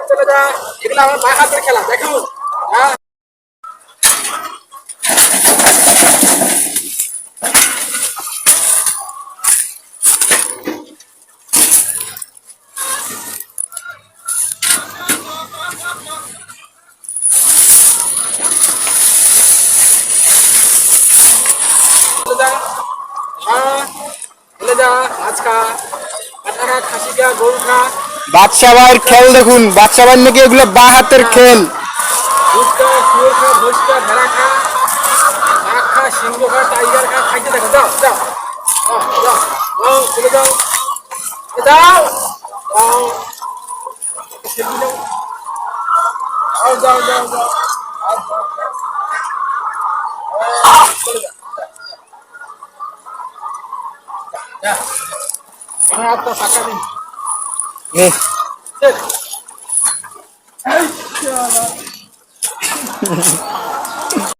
চলে যা, এগুলো আমার মা হাতের খেলা দেখো। হ্যাঁ চলে যা, হ্যাঁ চলে যা, মাছ খা, কাটা খা, খাসি খা, গরু খা, বাদশা ভাইয়ের খেল দেখুন, বাদশা ভাই নাকি এগুলো বা হাতের খেল। দুধ খা, শুয়োর খা, ভৈঁস খা, ভেড়া খা, বাঘ খা, সিংহ খা, টাইগার খা, খাইতে দেখো, যাও যাও যাও যাও, চলে যাও, যাও যাও, যাও যাও যাও যাও, চলে যাও, যা, আমার হাতটা ফাঁকা দিন। নে, এই,